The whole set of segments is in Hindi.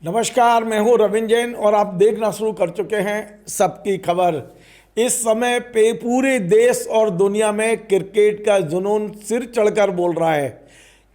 नमस्कार, मैं हूं रविंद्र जैन और आप देखना शुरू कर चुके हैं सबकी खबर। इस समय पे पूरे देश और दुनिया में क्रिकेट का जुनून सिर चढ़कर बोल रहा है।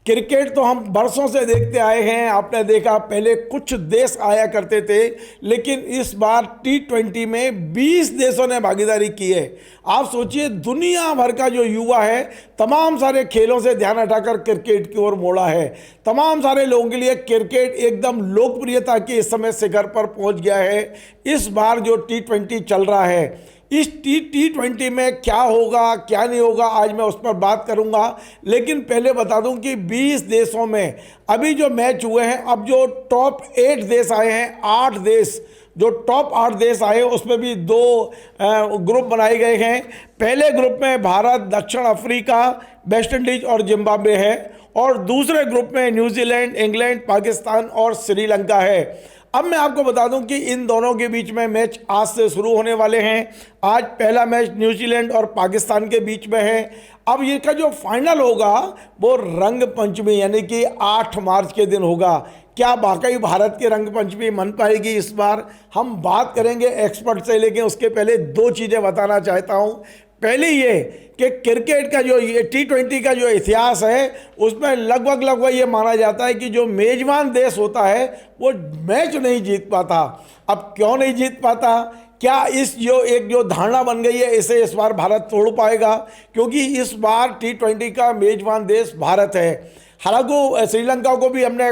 क्रिकेट तो हम बरसों से देखते आए हैं। आपने देखा पहले कुछ देश आया करते थे, लेकिन इस बार T20 में 20 देशों ने भागीदारी की है। आप सोचिए, दुनिया भर का जो युवा है तमाम सारे खेलों से ध्यान हटाकर क्रिकेट की ओर मोड़ा है। तमाम सारे लोगों के लिए क्रिकेट एकदम लोकप्रियता के इस समय शिखर पर पहुंच गया है। इस बार जो T20 चल रहा है, इस T20 में क्या होगा क्या नहीं होगा, आज मैं उस पर बात करूंगा। लेकिन पहले बता दूं कि 20 देशों में अभी जो मैच हुए हैं, अब जो टॉप 8 देश आए हैं, 8 देश, जो टॉप 8 देश आए उसमें भी 2 ग्रुप बनाए गए हैं। पहले ग्रुप में भारत, दक्षिण अफ्रीका, वेस्ट इंडीज और जिम्बाब्वे है, और दूसरे ग्रुप में न्यूजीलैंड, इंग्लैंड, पाकिस्तान और श्रीलंका है। अब मैं आपको बता दूं कि इन दोनों के बीच में मैच आज से शुरू होने वाले हैं। आज पहला मैच न्यूजीलैंड और पाकिस्तान के बीच में है। अब ये का जो फाइनल होगा वो रंग पंचमी यानी कि 8 मार्च के दिन होगा। क्या वाकई भारत की रंग पंचमी मन पाएगी इस बार? हम बात करेंगे एक्सपर्ट से, लेकिन उसके पहले 2 चीज़ें बताना चाहता हूँ। पहले ये कि क्रिकेट का जो ये T20 का जो इतिहास है उसमें लगभग ये माना जाता है कि जो मेजबान देश होता है वो मैच नहीं जीत पाता। अब क्यों नहीं जीत पाता? क्या इस जो धारणा बन गई है इसे इस बार भारत तोड़ पाएगा? क्योंकि इस बार T20 का मेजबान देश भारत है। हालांकि श्रीलंका को भी हमने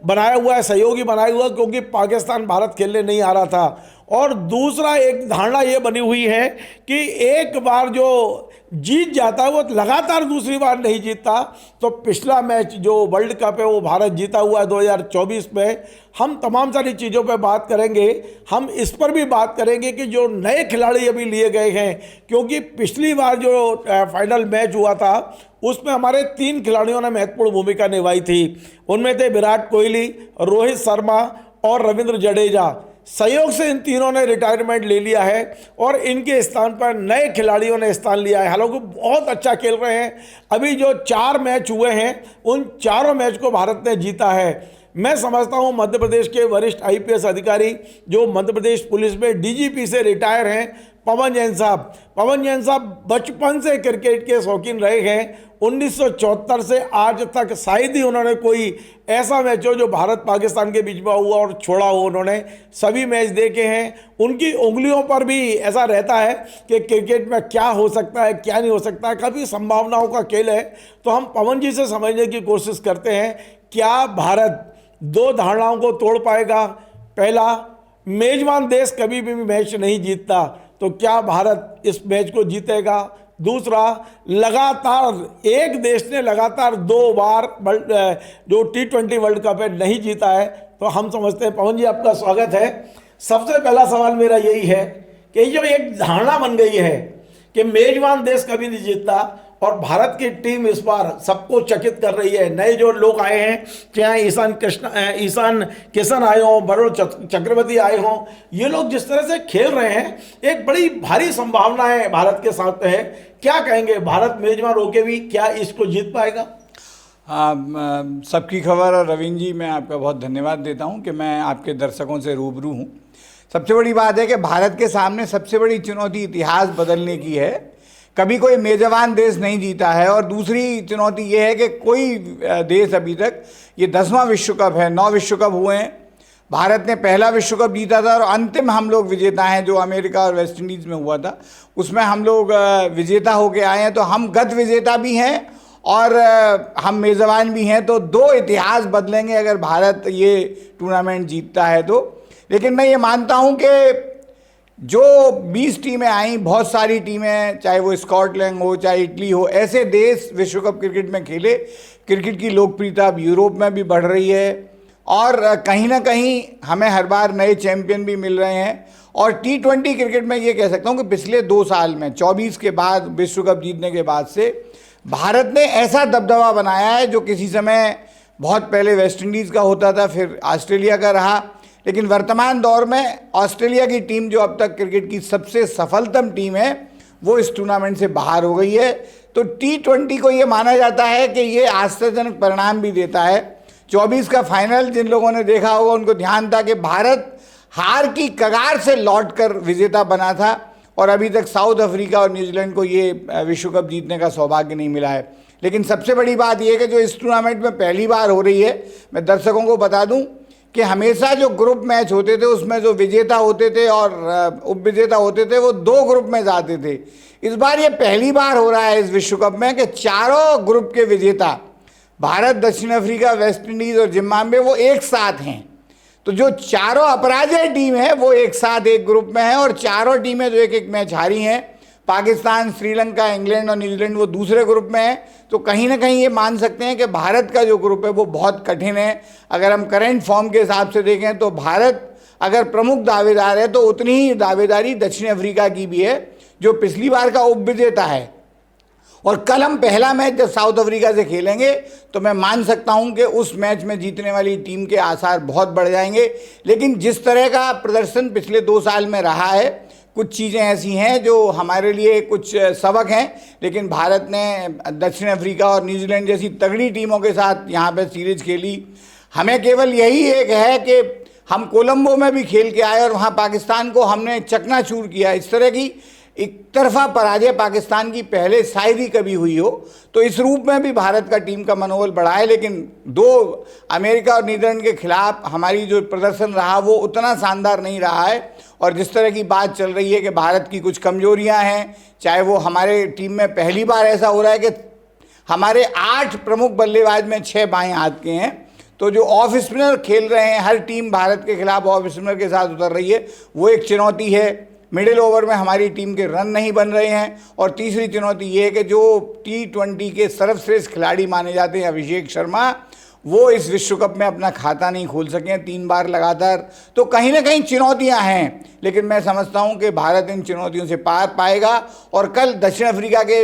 बनाया हुआ है, सहयोगी बनाया हुआ, क्योंकि पाकिस्तान भारत खेलने नहीं आ रहा था। और दूसरा एक धारणा ये बनी हुई है कि एक बार जो जीत जाता है वो लगातार दूसरी बार नहीं जीतता। तो पिछला मैच जो वर्ल्ड कप है वो भारत जीता हुआ है 2024 में। हम तमाम सारी चीज़ों पे बात करेंगे। हम इस पर भी बात करेंगे कि जो नए खिलाड़ी अभी लिए गए हैं, क्योंकि पिछली बार जो फाइनल मैच हुआ था उसमें हमारे 3 खिलाड़ियों ने महत्वपूर्ण भूमिका निभाई थी। उनमें थे विराट कोहली, रोहित शर्मा और रविंद्र जडेजा। संयोग से इन तीनों ने रिटायरमेंट ले लिया है और इनके स्थान पर नए खिलाड़ियों ने स्थान लिया है। हालांकि बहुत अच्छा खेल रहे हैं। अभी जो 4 मैच हुए हैं उन चारों मैच को भारत ने जीता है। मैं समझता हूं मध्य प्रदेश के वरिष्ठ IPS अधिकारी जो मध्य प्रदेश पुलिस में DGP से रिटायर हैं, पवन जैन साहब बचपन से क्रिकेट के शौकीन रहे हैं। 1974 से आज तक शायद ही उन्होंने कोई ऐसा मैच हो जो भारत पाकिस्तान के बीच में हुआ और छोड़ा हो। उन्होंने सभी मैच देखे हैं। उनकी उंगलियों पर भी ऐसा रहता है कि क्रिकेट में क्या हो सकता है क्या नहीं हो सकता है, काफ़ी संभावनाओं का खेल है। तो हम पवन जी से समझने की कोशिश करते हैं, क्या भारत 2 धारणाओं को तोड़ पाएगा? पहला, मेजबान देश कभी भी मैच नहीं जीतता, तो क्या भारत इस मैच को जीतेगा? दूसरा, लगातार एक देश ने लगातार 2 बार जो T20 वर्ल्ड कप है नहीं जीता है। तो हम समझते हैं, पवन जी आपका स्वागत है। सबसे पहला सवाल मेरा यही है कि जो एक धारणा बन गई है कि मेजबान देश कभी नहीं जीतता, और भारत की टीम इस बार सबको चकित कर रही है। नए जो लोग आए हैं, चाहे ईशान किशन आए हों, वरुण चक्रवर्ती आए हों, ये लोग जिस तरह से खेल रहे हैं, एक बड़ी भारी संभावना है भारत के साथ है। क्या कहेंगे, भारत मेजबान होके भी क्या इसको जीत पाएगा? सबकी खबर और रविंद्र जी, मैं आपका बहुत धन्यवाद देता हूं कि मैं आपके दर्शकों से रूबरू हूं। सबसे बड़ी बात है कि भारत के सामने सबसे बड़ी चुनौती इतिहास बदलने की है। कभी कोई मेजबान देश नहीं जीता है, और दूसरी चुनौती ये है कि कोई देश अभी तक, ये 10वां विश्व कप है, 9 विश्व कप हुए हैं। भारत ने पहला विश्व कप जीता था और अंतिम हम लोग विजेता हैं, जो अमेरिका और वेस्ट इंडीज़ में हुआ था उसमें हम लोग विजेता होके आए हैं। तो हम गत विजेता भी हैं और हम मेज़बान भी हैं। तो 2 इतिहास बदलेंगे अगर भारत ये टूर्नामेंट जीतता है तो। लेकिन मैं ये मानता हूँ कि जो 20 टीमें आई, बहुत सारी टीमें, चाहे वो स्कॉटलैंड हो चाहे इटली हो, ऐसे देश विश्व कप क्रिकेट में खेले। क्रिकेट की लोकप्रियता अब यूरोप में भी बढ़ रही है और कहीं ना कहीं हमें हर बार नए चैंपियन भी मिल रहे हैं। और T20 क्रिकेट में ये कह सकता हूँ कि पिछले 2 साल में 24 के बाद, विश्व कप जीतने के बाद से भारत ने ऐसा दबदबा बनाया है जो किसी समय बहुत पहले वेस्ट इंडीज़ का होता था, फिर ऑस्ट्रेलिया का रहा। लेकिन वर्तमान दौर में ऑस्ट्रेलिया की टीम, जो अब तक क्रिकेट की सबसे सफलतम टीम है, वो इस टूर्नामेंट से बाहर हो गई है। तो T20 को ये माना जाता है कि ये आश्चर्यजनक परिणाम भी देता है, 24 का फाइनल जिन लोगों ने देखा होगा उनको ध्यान था कि भारत हार की कगार से लौटकर विजेता बना था और अभी तक साउथ अफ्रीका और न्यूजीलैंड को ये विश्व कप जीतने का सौभाग्य नहीं मिला है। लेकिन सबसे बड़ी बात यह है कि जो इस टूर्नामेंट में पहली बार हो रही है, मैं दर्शकों को बता दूं कि हमेशा जो ग्रुप मैच होते थे उसमें जो विजेता होते थे और उपविजेता होते थे वो 2 ग्रुप में जाते थे। इस बार ये पहली बार हो रहा है इस विश्व कप में कि चारों ग्रुप के विजेता भारत, दक्षिण अफ्रीका, वेस्ट इंडीज और जिम्बाब्वे वो एक साथ हैं। तो जो चारों अपराजय टीम है वो एक साथ एक ग्रुप में है और चारों टीमें जो एक एक मैच हारी हैं, पाकिस्तान, श्रीलंका, इंग्लैंड और न्यूजीलैंड वो दूसरे ग्रुप में है। तो कहीं ना कहीं ये मान सकते हैं कि भारत का जो ग्रुप है वो बहुत कठिन है। अगर हम करंट फॉर्म के हिसाब से देखें तो भारत अगर प्रमुख दावेदार है तो उतनी ही दावेदारी दक्षिण अफ्रीका की भी है जो पिछली बार का उपविजेता है। और कल हम पहला मैच जब साउथ अफ्रीका से खेलेंगे तो मैं मान सकता हूं कि उस मैच में जीतने वाली टीम के आसार बहुत बढ़ जाएंगे। लेकिन जिस तरह का प्रदर्शन पिछले 2 साल में रहा है, कुछ चीज़ें ऐसी हैं जो हमारे लिए कुछ सबक हैं। लेकिन भारत ने दक्षिण अफ्रीका और न्यूजीलैंड जैसी तगड़ी टीमों के साथ यहाँ पे सीरीज खेली। हमें केवल यही एक है कि हम कोलंबो में भी खेल के आए और वहाँ पाकिस्तान को हमने चकनाचूर किया। इस तरह की एक तरफा पराजय पाकिस्तान की पहले शायद ही कभी हुई हो। तो इस रूप में भी भारत का टीम का मनोबल बढ़ा है। लेकिन 2 अमेरिका और नीदरलैंड के खिलाफ हमारी जो प्रदर्शन रहा वो उतना शानदार नहीं रहा है। और जिस तरह की बात चल रही है कि भारत की कुछ कमजोरियां हैं, चाहे वो हमारे टीम में पहली बार ऐसा हो रहा है कि हमारे 8 प्रमुख बल्लेबाज में 6 बाएं हाथ के हैं। तो जो ऑफ स्पिनर खेल रहे हैं, हर टीम भारत के खिलाफ ऑफ स्पिनर के साथ उतर रही है, वो एक चुनौती है। मिडिल ओवर में हमारी टीम के रन नहीं बन रहे हैं। और तीसरी चुनौती ये है कि जो T20 के सर्वश्रेष्ठ खिलाड़ी माने जाते हैं अभिषेक शर्मा, वो इस विश्व कप में अपना खाता नहीं खोल सके 3 बार लगातार। तो कहीं ना कहीं चुनौतियां हैं, लेकिन मैं समझता हूं कि भारत इन चुनौतियों से पार पाएगा। और कल दक्षिण अफ्रीका के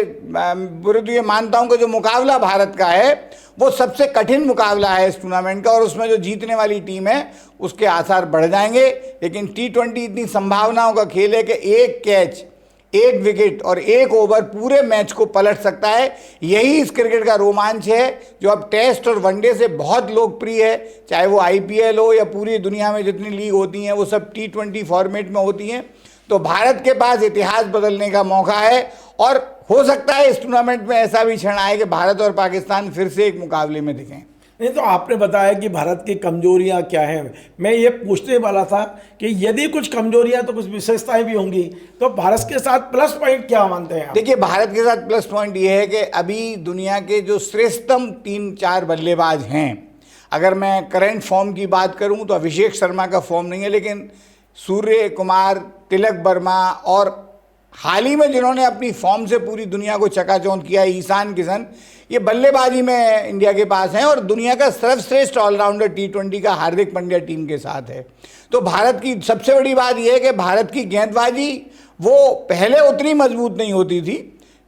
विरुद्ध ये मानता हूं कि जो मुकाबला भारत का है वो सबसे कठिन मुकाबला है इस टूर्नामेंट का और उसमें जो जीतने वाली टीम है उसके आसार बढ़ जाएंगे। लेकिन T20 इतनी संभावनाओं का खेल है कि एक कैच, एक विकेट और एक ओवर पूरे मैच को पलट सकता है। यही इस क्रिकेट का रोमांच है जो अब टेस्ट और वनडे से बहुत लोकप्रिय है। चाहे वो IPL हो या पूरी दुनिया में जितनी लीग होती हैं वो सब T20 फॉर्मेट में होती हैं। तो भारत के पास इतिहास बदलने का मौका है और हो सकता है इस टूर्नामेंट में ऐसा भी क्षण आए कि भारत और पाकिस्तान फिर से एक मुकाबले में दिखें। नहीं, तो आपने बताया कि भारत की कमजोरियां क्या हैं। मैं ये पूछने वाला था कि यदि कुछ कमजोरियां तो कुछ विशेषताएं भी होंगी, तो भारत के साथ प्लस पॉइंट क्या मानते हैं आप? देखिए, भारत के साथ प्लस पॉइंट ये है कि अभी दुनिया के जो श्रेष्ठतम 3-4 बल्लेबाज हैं, अगर मैं करंट फॉर्म की बात करूं तो अभिषेक शर्मा का फॉर्म नहीं है, लेकिन सूर्य कुमार, तिलक वर्मा और हाल ही में जिन्होंने अपनी फॉर्म से पूरी दुनिया को चकाचौंध किया है, ईशान किशन, ये बल्लेबाजी में इंडिया के पास हैं। और दुनिया का सर्वश्रेष्ठ ऑलराउंडर T20 का हार्दिक पांड्या टीम के साथ है। तो भारत की सबसे बड़ी बात यह है कि भारत की गेंदबाजी वो पहले उतनी मजबूत नहीं होती थी,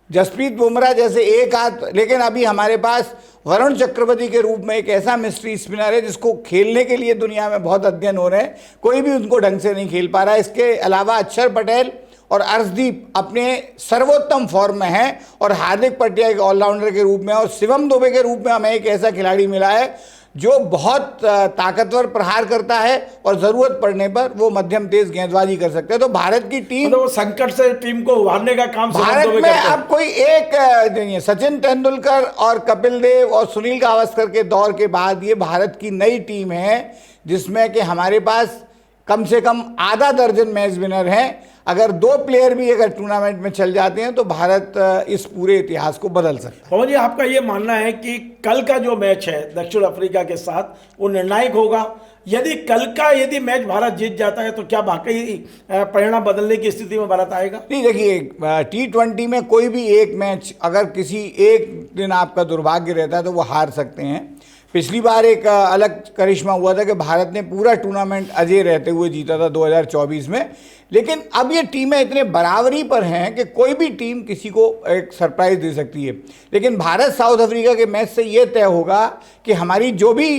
जसप्रीत बुमराह जैसे एक हाथ, लेकिन अभी हमारे पास वरुण चक्रवर्ती के रूप में एक ऐसा मिस्ट्री स्पिनर है जिसको खेलने के लिए दुनिया में बहुत अध्ययन हो रहे हैं, कोई भी उनको ढंग से नहीं खेल पा रहा है। इसके अलावा अक्षर पटेल और अर्शदीप अपने सर्वोत्तम फॉर्म में हैं और हार्दिक पांड्या एक ऑलराउंडर के रूप में और शिवम दुबे के रूप में हमें एक ऐसा खिलाड़ी मिला है जो बहुत ताकतवर प्रहार करता है और ज़रूरत पड़ने पर वो मध्यम तेज गेंदबाजी कर सकते हैं। तो भारत की टीम तो संकट से टीम को उभारने का काम भारत में अब कोई एक नहीं है। सचिन तेंदुलकर और कपिल देव और सुनील गावस्कर के दौर के बाद ये भारत की नई टीम है जिसमें कि हमारे पास कम से कम आधा दर्जन मैच विनर हैं। अगर 2 प्लेयर भी अगर टूर्नामेंट में चल जाते हैं तो भारत इस पूरे इतिहास को बदल सकता है। पवन जी, आपका ये मानना है कि कल का जो मैच है दक्षिण अफ्रीका के साथ वो निर्णायक होगा? यदि मैच भारत जीत जाता है तो क्या वाकई परिणाम बदलने की स्थिति में भारत आएगा? नहीं, देखिए, T20 में कोई भी एक मैच अगर किसी एक दिन आपका दुर्भाग्य रहता है तो वो हार सकते हैं। पिछली बार एक अलग करिश्मा हुआ था कि भारत ने पूरा टूर्नामेंट अजय रहते हुए जीता था 2024 में। लेकिन अब ये टीमें इतने बराबरी पर हैं कि कोई भी टीम किसी को एक सरप्राइज दे सकती है। लेकिन भारत साउथ अफ्रीका के मैच से ये तय होगा कि हमारी जो भी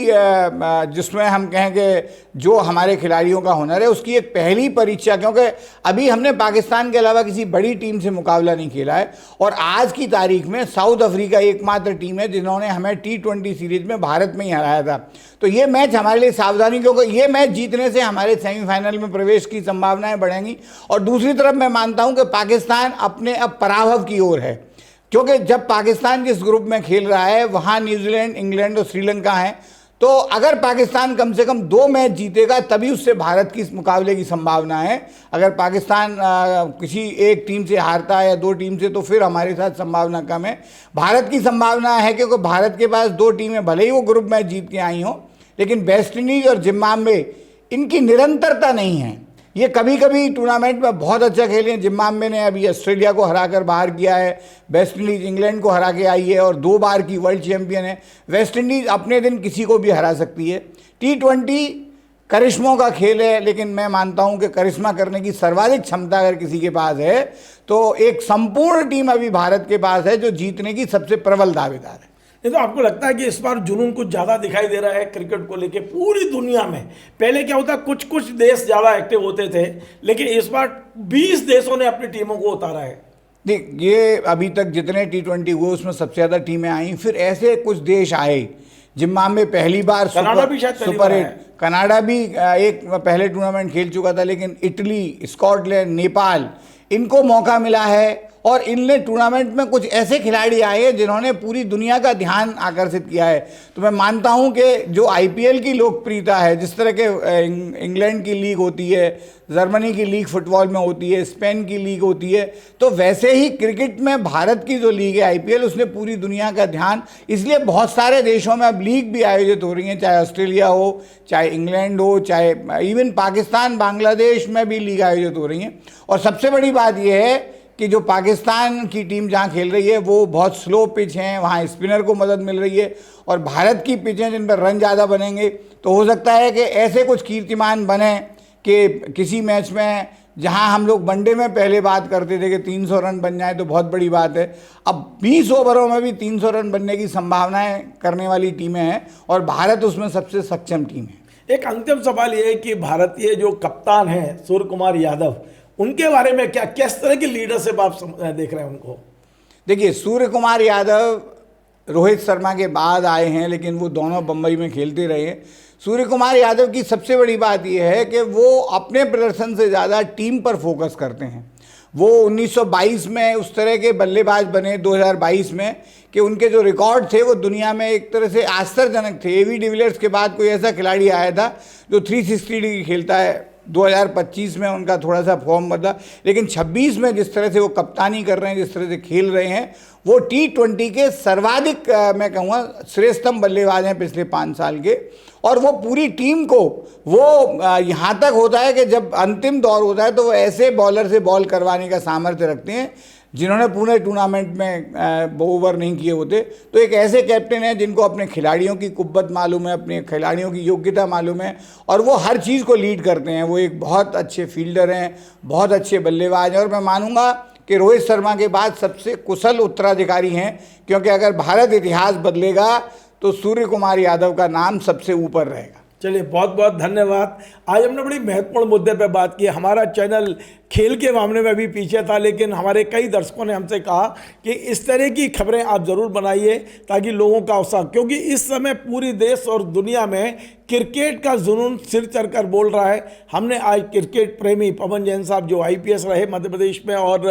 जिसमें हम कहें कि जो हमारे खिलाड़ियों का हुनर है उसकी एक पहली परीक्षा, क्योंकि अभी हमने पाकिस्तान के अलावा किसी बड़ी टीम से मुकाबला नहीं खेला है और आज की तारीख में साउथ अफ्रीका एकमात्र टीम है जिन्होंने हमें T20 सीरीज में भारत भारत में ही हराया था। तो ये मैच हमारे लिए सावधानी, क्योंकि ये मैच जीतने से हमारे सेमीफाइनल में प्रवेश की संभावनाएं बढ़ेंगी। और दूसरी तरफ मैं मानता हूं कि पाकिस्तान अपने अब पराभव की ओर है, क्योंकि जब पाकिस्तान जिस ग्रुप में खेल रहा है वहाँ न्यूजीलैंड, इंग्लैंड और श्रीलंका हैं। तो अगर पाकिस्तान कम से कम 2 मैच जीतेगा तभी उससे भारत की मुकाबले की संभावना है। अगर पाकिस्तान किसी एक टीम से हारता है या 2 टीम से, तो फिर हमारे साथ संभावना कम है। भारत की संभावना है, क्योंकि भारत के पास 2 टीमें भले ही वो ग्रुप मैच जीत के आई हों, लेकिन वेस्ट इंडीज और जिम्बाब्वे इनकी निरंतरता नहीं है। ये कभी कभी टूर्नामेंट में बहुत अच्छा खेले हैं। जिम्बाब्वे ने अभी ऑस्ट्रेलिया को हराकर बाहर किया है, वेस्ट इंडीज इंग्लैंड को हरा के आई है और 2 बार की वर्ल्ड चैंपियन है। वेस्ट इंडीज अपने दिन किसी को भी हरा सकती है। T20 करिश्मों का खेल है, लेकिन मैं मानता हूं कि करिश्मा करने की सर्वाधिक क्षमता अगर किसी के पास है तो एक संपूर्ण टीम अभी भारत के पास है जो जीतने की सबसे प्रबल दावेदार है। नहीं तो आपको लगता है कि इस बार जुनून कुछ ज़्यादा दिखाई दे रहा है क्रिकेट को लेके पूरी दुनिया में? पहले क्या होता, कुछ कुछ देश ज़्यादा एक्टिव होते थे, लेकिन इस बार 20 देशों ने अपनी टीमों को उतारा है। देख, ये अभी तक जितने T20 हुए उसमें सबसे ज़्यादा टीमें आई, फिर ऐसे कुछ देश आए। जिम्बाब्वे पहली बार कनाडा भी शायद सुपर 8, कनाडा भी एक पहले टूर्नामेंट खेल चुका था, लेकिन इटली, स्कॉटलैंड, नेपाल, इनको मौका मिला है। और इनने टूर्नामेंट में कुछ ऐसे खिलाड़ी आए हैं जिन्होंने पूरी दुनिया का ध्यान आकर्षित किया है। तो मैं मानता हूं कि जो IPL की लोकप्रियता है, जिस तरह के इंग्लैंड की लीग होती है, जर्मनी की लीग फुटबॉल में होती है, स्पेन की लीग होती है, तो वैसे ही क्रिकेट में भारत की जो लीग है IPL, उसने पूरी दुनिया का ध्यान, इसलिए बहुत सारे देशों में अब लीग भी आयोजित हो रही हैं, चाहे ऑस्ट्रेलिया हो, चाहे इंग्लैंड हो, चाहे इवन पाकिस्तान, बांग्लादेश में भी लीग आयोजित हो रही हैं। और सबसे बड़ी बात यह है कि जो पाकिस्तान की टीम जहाँ खेल रही है वो बहुत स्लो पिच हैं, वहाँ स्पिनर को मदद मिल रही है। और भारत की पिचें जिन पर रन ज़्यादा बनेंगे, तो हो सकता है कि ऐसे कुछ कीर्तिमान बने कि किसी मैच में, जहाँ हम लोग वनडे में पहले बात करते थे कि 300 रन बन जाए तो बहुत बड़ी बात है, अब 20 ओवरों में भी 300 रन बनने की संभावनाएं करने वाली टीमें हैं और भारत उसमें सबसे सक्षम टीम है। एक अंतिम सवाल ये है कि भारतीय जो कप्तान हैं सूर्य कुमार यादव, उनके बारे में क्या, किस तरह की लीडरशिप आप देख रहे हैं उनको? देखिए, सूर्य कुमार यादव रोहित शर्मा के बाद आए हैं, लेकिन वो दोनों बम्बई में खेलते रहे हैं। सूर्य कुमार यादव की सबसे बड़ी बात यह है कि वो अपने प्रदर्शन से ज़्यादा टीम पर फोकस करते हैं। वो 1922 में उस तरह के बल्लेबाज बने, 2022 में, कि उनके जो रिकॉर्ड थे वो दुनिया में एक तरह से आश्चर्यजनक थे। एवी डिविलियर्स के बाद कोई ऐसा खिलाड़ी आया था जो 360 डिग्री खेलता है। 2025 में उनका थोड़ा सा फॉर्म बदला, लेकिन 26 में जिस तरह से वो कप्तानी कर रहे हैं, जिस तरह से खेल रहे हैं, वो T20 के सर्वाधिक मैं कहूँगा श्रेष्ठतम बल्लेबाज हैं पिछले 5 साल के। और वो पूरी टीम को वो यहाँ तक होता है कि जब अंतिम दौर होता है तो वो ऐसे बॉलर से बॉल करवाने का सामर्थ्य रखते हैं जिन्होंने पूरे टूर्नामेंट में ओवर नहीं किए होते। तो एक ऐसे कैप्टन हैं जिनको अपने खिलाड़ियों की कुव्वत मालूम है, अपने खिलाड़ियों की योग्यता मालूम है, और वो हर चीज़ को लीड करते हैं। वो एक बहुत अच्छे फील्डर हैं, बहुत अच्छे बल्लेबाज हैं, और मैं मानूंगा कि रोहित शर्मा के बाद सबसे कुशल उत्तराधिकारी हैं, क्योंकि अगर भारत इतिहास बदलेगा तो सूर्य कुमार यादव का नाम सबसे ऊपर रहेगा। चलिए, बहुत बहुत धन्यवाद। आज हमने बड़ी महत्वपूर्ण मुद्दे पर बात की। हमारा चैनल खेल के मामले में भी पीछे था, लेकिन हमारे कई दर्शकों ने हमसे कहा कि इस तरह की खबरें आप ज़रूर बनाइए ताकि लोगों का उत्साह, क्योंकि इस समय पूरी देश और दुनिया में क्रिकेट का जुनून सिर चढ़कर बोल रहा है। हमने आज क्रिकेट प्रेमी पवन जैन साहब, जो IPS रहे मध्य प्रदेश में और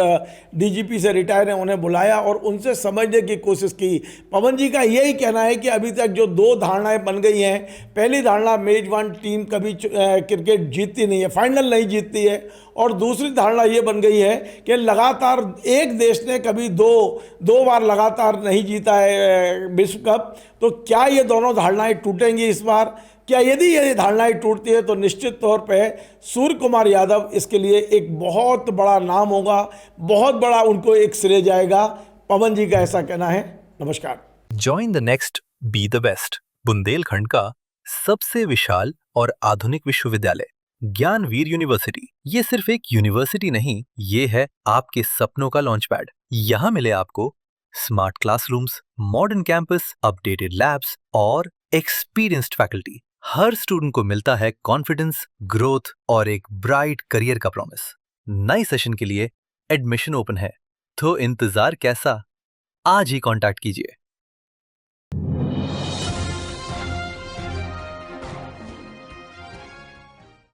DGP से रिटायर हैं, उन्हें बुलाया और उनसे समझने की कोशिश की। पवन जी का यही कहना है कि अभी तक जो 2 धारणाएं बन गई हैं, पहली धारणा मेजबान टीम कभी क्रिकेट जीतती नहीं है, फाइनल नहीं जीतती है, और दूसरी धारणा ये बन गई है कि लगातार एक देश ने कभी दो बार लगातार नहीं जीता है विश्व कप। तो क्या ये दोनों धारणाएं टूटेंगी इस बार? क्या यदि ये धारणाएं टूटती है तो निश्चित तौर पे सूर्य कुमार यादव इसके लिए एक बहुत बड़ा नाम होगा, बहुत बड़ा उनको एक श्रेय जाएगा। पवन जी का ऐसा कहना है। नमस्कार। Join the next be the best, Bundelkhand का सबसे विशाल और आधुनिक विश्वविद्यालय ज्ञानवीर यूनिवर्सिटी। ये सिर्फ एक यूनिवर्सिटी नहीं, ये है आपके सपनों का लॉन्च पैड। यहाँ मिले आपको smart classrooms, modern campus, updated labs और एक्सपीरियंस्ड फैकल्टी। हर स्टूडेंट को मिलता है कॉन्फिडेंस, ग्रोथ और एक ब्राइट करियर का प्रॉमिस। नए सेशन के लिए एडमिशन ओपन है, तो इंतजार कैसा? आज ही कांटेक्ट कीजिए।